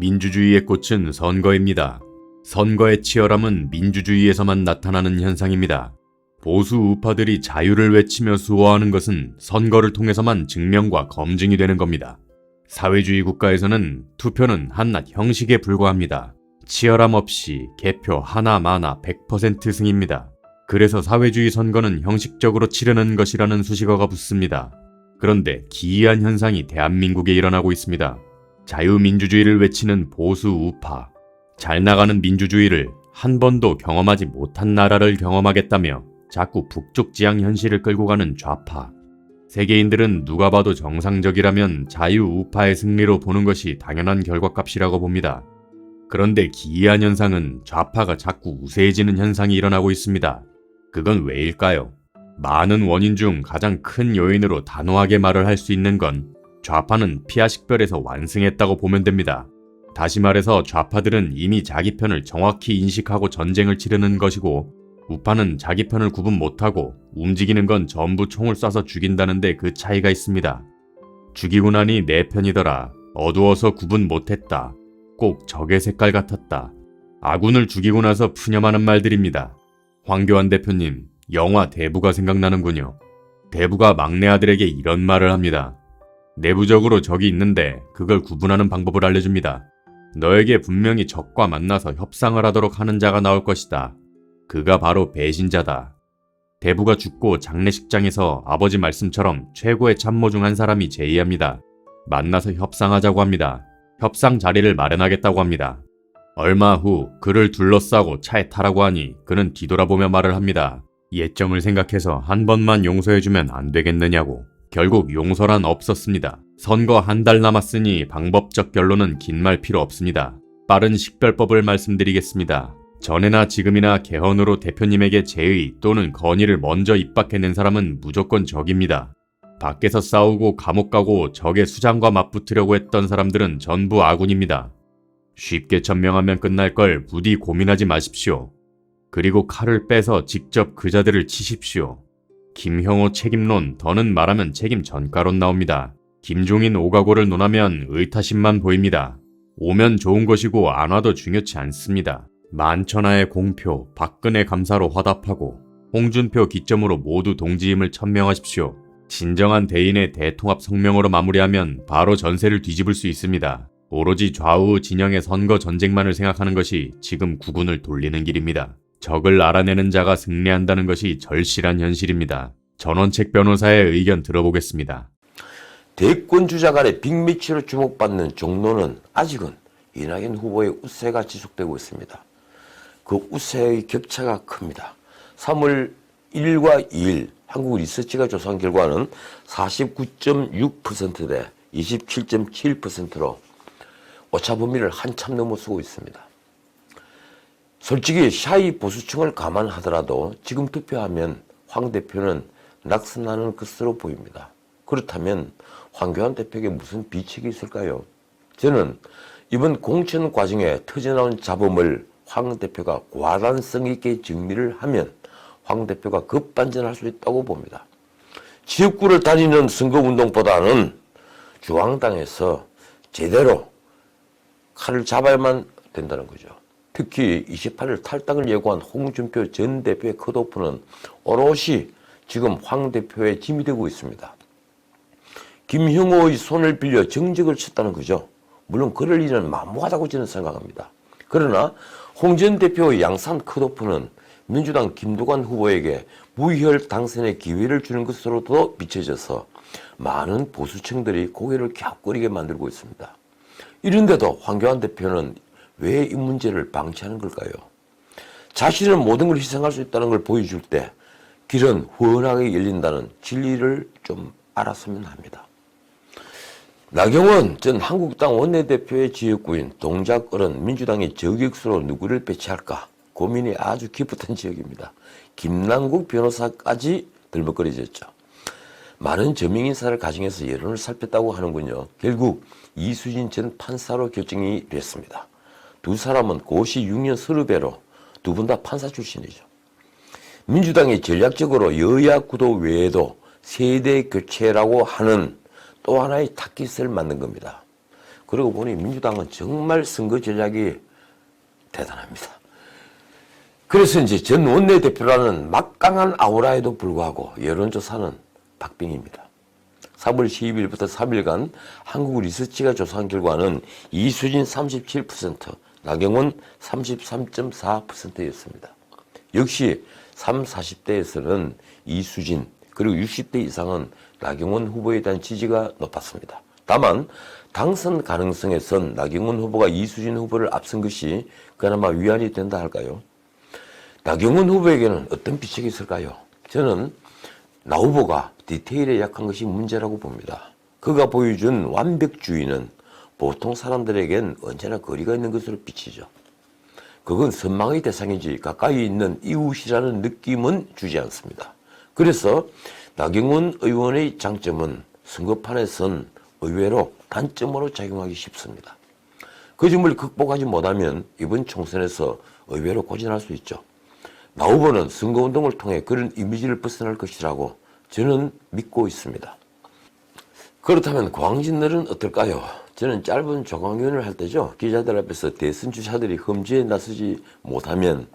민주주의의 꽃은 선거입니다. 선거의 치열함은 민주주의에서만 나타나는 현상입니다. 보수 우파들이 자유를 외치며 수호하는 것은 선거를 통해서만 증명과 검증이 되는 겁니다. 사회주의 국가에서는 투표는 한낱 형식에 불과합니다. 치열함 없이 개표 하나마나 100% 승입니다. 그래서 사회주의 선거는 형식적으로 치르는 것이라는 수식어가 붙습니다. 그런데 기이한 현상이 대한민국에 일어나고 있습니다. 자유민주주의를 외치는 보수 우파, 잘 나가는 민주주의를 한 번도 경험하지 못한 나라를 경험하겠다며 자꾸 북쪽 지향 현실을 끌고 가는 좌파, 세계인들은 누가 봐도 정상적이라면 자유우파의 승리로 보는 것이 당연한 결과값이라고 봅니다. 그런데 기이한 현상은 좌파가 자꾸 우세해지는 현상이 일어나고 있습니다. 그건 왜일까요? 많은 원인 중 가장 큰 요인으로 단호하게 말을 할 수 있는 건 좌파는 피아식별에서 완승했다고 보면 됩니다. 다시 말해서 좌파들은 이미 자기 편을 정확히 인식하고 전쟁을 치르는 것이고, 우파는 자기 편을 구분 못하고 움직이는 건 전부 총을 쏴서 죽인다는데 그 차이가 있습니다. 죽이고 나니 내 편이더라. 어두워서 구분 못했다. 꼭 적의 색깔 같았다. 아군을 죽이고 나서 푸념하는 말들입니다. 황교안 대표님, 영화 대부가 생각나는군요. 대부가 막내 아들에게 이런 말을 합니다. 내부적으로 적이 있는데 그걸 구분하는 방법을 알려줍니다. 너에게 분명히 적과 만나서 협상을 하도록 하는 자가 나올 것이다. 그가 바로 배신자다. 대부가 죽고 장례식장에서 아버지 말씀처럼 최고의 참모 중 한 사람이 제의합니다. 만나서 협상하자고 합니다. 협상 자리를 마련하겠다고 합니다. 얼마 후 그를 둘러싸고 차에 타라고 하니 그는 뒤돌아보며 말을 합니다. 예정을 생각해서 한 번만 용서해주면 안 되겠느냐고. 결국 용서란 없었습니다. 선거 한 달 남았으니 방법적 결론은 긴 말 필요 없습니다. 빠른 식별법을 말씀드리겠습니다. 전에나 지금이나 개헌으로 대표님에게 제의 또는 건의를 먼저 입 밖에 낸 사람은 무조건 적입니다. 밖에서 싸우고 감옥 가고 적의 수장과 맞붙으려고 했던 사람들은 전부 아군입니다. 쉽게 천명하면 끝날 걸 부디 고민하지 마십시오. 그리고 칼을 빼서 직접 그자들을 치십시오. 김형호 책임론, 더는 말하면 책임 전가론 나옵니다. 김종인 오가고를 논하면 의타심만 보입니다. 오면 좋은 것이고 안 와도 중요치 않습니다. 만천하의 공표, 박근혜 감사로 화답하고 홍준표 기점으로 모두 동지임을 천명하십시오. 진정한 대인의 대통합 성명으로 마무리하면 바로 전세를 뒤집을 수 있습니다. 오로지 좌우 진영의 선거 전쟁만을 생각하는 것이 지금 국운을 돌리는 길입니다. 적을 알아내는 자가 승리한다는 것이 절실한 현실입니다. 전원책 변호사의 의견 들어보겠습니다. 대권 주자 간의 빅매치로 주목받는 종로는 아직은 이낙연 후보의 우세가 지속되고 있습니다. 그 우세의 격차가 큽니다. 3월 1일과 2일 한국 리서치가 조사한 결과는 49.6% 대 27.7%로 오차 범위를 한참 넘어서고 있습니다. 솔직히 샤이 보수층을 감안하더라도 지금 투표하면 황 대표는 낙선하는 것으로 보입니다. 그렇다면 황교안 대표에게 무슨 비책이 있을까요? 저는 이번 공천 과정에 터져나온 잡음을 황 대표가 과단성 있게 정리를 하면 황 대표가 급반전할 수 있다고 봅니다. 지역구를 다니는 선거운동보다는 중앙당에서 제대로 칼을 잡아야만 된다는 거죠. 특히 28일 탈당을 예고한 홍준표 전 대표의 컷오프는 오롯이 지금 황 대표의 짐이 되고 있습니다. 김형호의 손을 빌려 정적을 쳤다는 거죠. 물론 그럴 일은 만무하다고 저는 생각합니다. 그러나 홍 전 대표의 양산 컷오프는 민주당 김두관 후보에게 무혈 당선의 기회를 주는 것으로도 비춰져서 많은 보수층들이 고개를 갸웃거리게 만들고 있습니다. 이런데도 황교안 대표는 왜 이 문제를 방치하는 걸까요? 자신은 모든 걸 희생할 수 있다는 걸 보여줄 때 길은 훤하게 열린다는 진리를 좀 알았으면 합니다. 나경원 전 한국당 원내대표의 지역구인 동작을은 민주당이 저격수로 누구를 배치할까 고민이 아주 깊었던 지역입니다. 김남국 변호사까지 들먹거려졌죠. 많은 저명인사를 가정해서 여론을 살폈다고 하는군요. 결국 이수진 전 판사로 결정이 됐습니다. 두 사람은 고시 6년 서류배로 두 분 다 판사 출신이죠. 민주당이 전략적으로 여야 구도 외에도 세대 교체라고 하는 또 하나의 타깃을 만든 겁니다. 그러고 보니 민주당은 정말 선거 전략이 대단합니다. 그래서 이제 전 원내대표라는 막강한 아우라에도 불구하고 여론조사는 박빙입니다. 3월 12일부터 3일간 한국리서치가 조사한 결과는 이수진 37%, 나경원 33.4%였습니다. 역시 30, 40대에서는 이수진 그리고 60대 이상은 나경원 후보에 대한 지지가 높았습니다. 다만 당선 가능성에선 나경원 후보가 이수진 후보를 앞선 것이 그나마 위안이 된다 할까요? 나경원 후보에게는 어떤 비책이 있을까요? 저는 나 후보가 디테일에 약한 것이 문제라고 봅니다. 그가 보여준 완벽주의는 보통 사람들에겐 언제나 거리가 있는 것으로 비치죠. 그건 선망의 대상이지 가까이 있는 이웃이라는 느낌은 주지 않습니다. 그래서 나경원 의원의 장점은 선거판에선 의외로 단점으로 작용하기 쉽습니다. 그 점을 극복하지 못하면 이번 총선에서 의외로 고전할 수 있죠. 나 후보는 선거운동을 통해 그런 이미지를 벗어날 것이라고 저는 믿고 있습니다. 그렇다면 광진들은 어떨까요? 저는 짧은 조강연을 할 때죠. 기자들 앞에서 대선 주자들이 험지에 나서지 못하면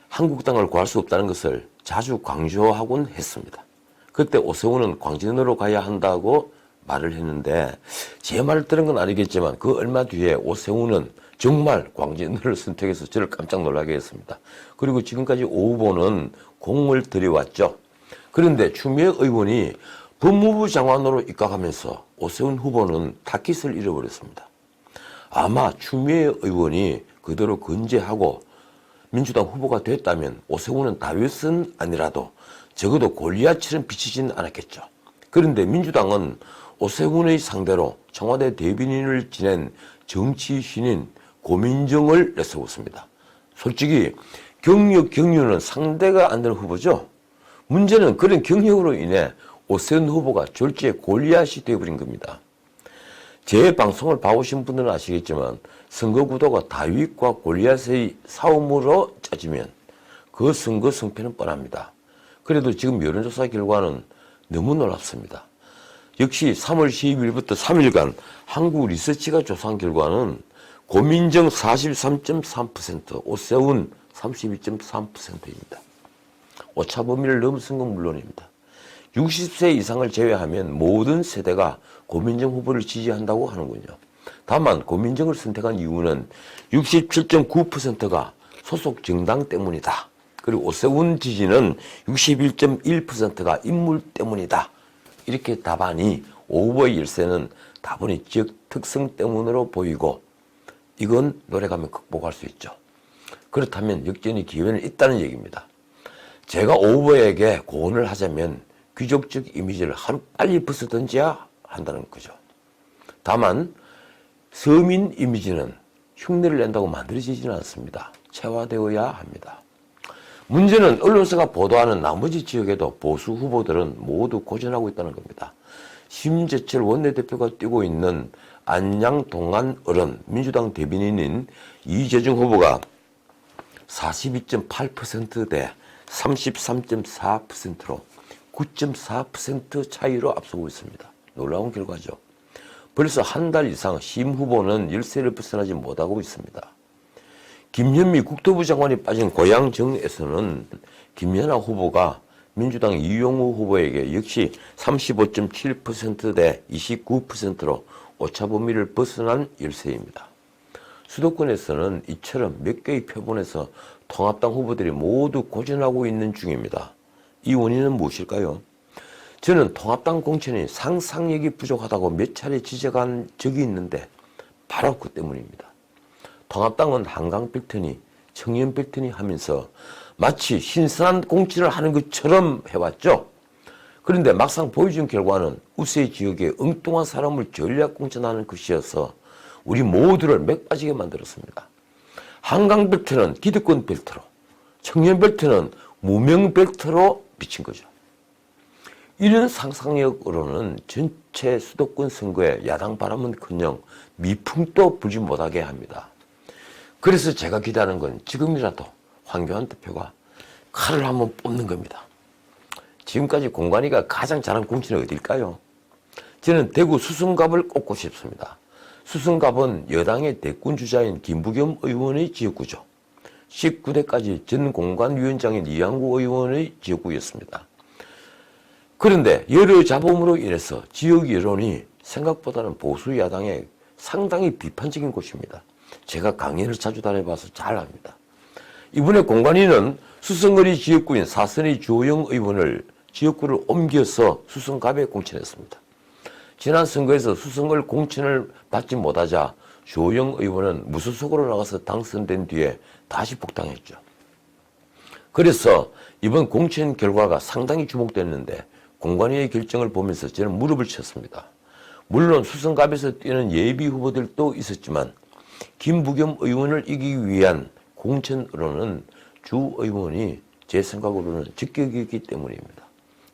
한국당을 구할 수 없다는 것을 자주 강조하곤 했습니다. 그때 오세훈은 광진으로 가야 한다고 말을 했는데 제 말을 들은 건 아니겠지만 그 얼마 뒤에 오세훈은 정말 광진을 선택해서 저를 깜짝 놀라게 했습니다. 그리고 지금까지 오 후보는 공을 들여왔죠. 그런데 추미애 의원이 법무부 장관으로 입각하면서 오세훈 후보는 타깃을 잃어버렸습니다. 아마 추미애 의원이 그대로 건재하고 민주당 후보가 됐다면 오세훈은 다윗은 아니라도 적어도 골리앗처럼 비치진 않았겠죠. 그런데 민주당은 오세훈의 상대로 청와대 대변인을 지낸 정치 신인 고민정을 내세웠습니다. 솔직히 경력 경륜은 상대가 안 되는 후보죠. 문제는 그런 경력으로 인해 오세훈 후보가 졸지에 골리앗이 되어버린 겁니다. 제 방송을 봐오신 분들은 아시겠지만 선거 구도가 다윗과 골리앗의 싸움으로 짜지면 그 선거 승패는 뻔합니다. 그래도 지금 여론조사 결과는 너무 놀랍습니다. 역시 3월 12일부터 3일간 한국리서치가 조사한 결과는 고민정 43.3%, 오세훈 32.3%입니다. 오차 범위를 넘어선 건 물론입니다. 60세 이상을 제외하면 모든 세대가 고민정 후보를 지지한다고 하는군요. 다만 고민정을 선택한 이유는 67.9%가 소속 정당 때문이다. 그리고 오세훈 지지는 61.1%가 인물 때문이다. 이렇게 답하니 오 후보의 열세는 다분히 지역 특성 때문으로 보이고 이건 노래가면 극복할 수 있죠. 그렇다면 역전의 기회는 있다는 얘기입니다. 제가 오 후보에게 고언을 하자면 귀족적 이미지를 하루빨리 벗어던져야 한다는 거죠. 다만 서민 이미지는 흉내를 낸다고 만들어지지는 않습니다. 체화되어야 합니다. 문제는 언론사가 보도하는 나머지 지역에도 보수 후보들은 모두 고전하고 있다는 겁니다. 심재철 원내대표가 뛰고 있는 안양 동안 어른 민주당 대변인인 이재정 후보가 42.8%대 33.4%로 9.4% 차이로 앞서고 있습니다. 놀라운 결과죠. 벌써 한 달 이상 심 후보는 열세를 벗어나지 못하고 있습니다. 김현미 국토부 장관이 빠진 고양정에서는 김연아 후보가 민주당 이용우 후보에게 역시 35.7%대 29%로 오차 범위를 벗어난 열세입니다. 수도권에서는 이처럼 몇 개의 표본에서 통합당 후보들이 모두 고전하고 있는 중입니다. 이 원인은 무엇일까요? 저는 통합당 공천이 상상력이 부족하다고 몇 차례 지적한 적이 있는데 바로 그 때문입니다. 통합당은 한강 벨트니 청년 벨트니 하면서 마치 신선한 공천을 하는 것처럼 해왔죠. 그런데 막상 보여준 결과는 우세 지역에 엉뚱한 사람을 전략 공천하는 것이어서 우리 모두를 맥 빠지게 만들었습니다. 한강 벨트는 기득권 벨트로, 청년 벨트는 무명 벨트로 비친 거죠. 이런 상상력으로는 전체 수도권 선거에 야당 바람은커녕 미풍도 불지 못하게 합니다. 그래서 제가 기대하는 건 지금이라도 황교안 대표가 칼을 한번 뽑는 겁니다. 지금까지 공관위가 가장 잘한 공천이 어딜까요? 저는 대구 수성갑을 꼽고 싶습니다. 수성갑은 여당의 대권 주자인 김부겸 의원의 지역구죠. 19대까지 전 공관위원장인 이양구 의원의 지역구였습니다. 그런데 여러 잡음으로 인해서 지역 여론이 생각보다는 보수 야당에 상당히 비판적인 곳입니다. 제가 강연을 자주 다녀봐서 잘 압니다. 이번에 공관위는 수성거리 지역구인 사선의 주호영 의원을 지역구를 옮겨서 수성갑에 공천했습니다. 지난 선거에서 수성을 공천을 받지 못하자 주호영 의원은 무소속으로 나가서 당선된 뒤에 다시 복당했죠. 그래서 이번 공천 결과가 상당히 주목됐는데 공관위의 결정을 보면서 저는 무릎을 쳤습니다. 물론 수성갑에서 뛰는 예비 후보들도 있었지만 김부겸 의원을 이기기 위한 공천으로는 주 의원이 제 생각으로는 적격이기 때문입니다.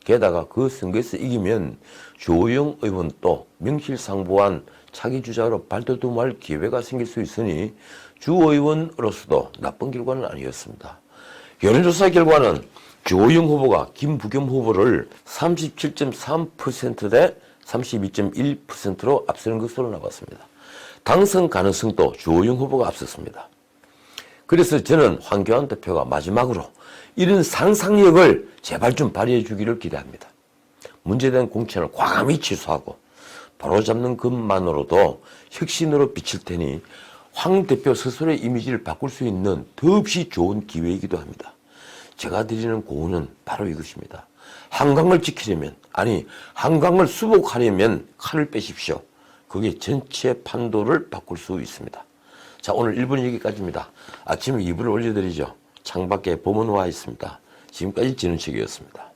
게다가 그 선거에서 이기면 주호영 의원도 명실상부한 차기 주자로 발돋움할 기회가 생길 수 있으니 주 의원으로서도 나쁜 결과는 아니었습니다. 여론조사 결과는 주호영 후보가 김부겸 후보를 37.3%대 32.1%로 앞서는 것으로 나왔습니다. 당선 가능성도 주호영 후보가 앞섰습니다. 그래서 저는 황교안 대표가 마지막으로 이런 상상력을 제발 좀 발휘해 주기를 기대합니다. 문제된 공천을 과감히 취소하고 바로잡는 것만으로도 혁신으로 비칠 테니 황 대표 스스로의 이미지를 바꿀 수 있는 더없이 좋은 기회이기도 합니다. 제가 드리는 고언은 바로 이것입니다. 한강을 지키려면, 아니 한강을 수복하려면 칼을 빼십시오. 그게 전체 판도를 바꿀 수 있습니다. 자, 오늘 1분 여기까지입니다. 아침에 2부를 올려드리죠. 창밖에 봄은 와 있습니다. 지금까지 진은식이었습니다.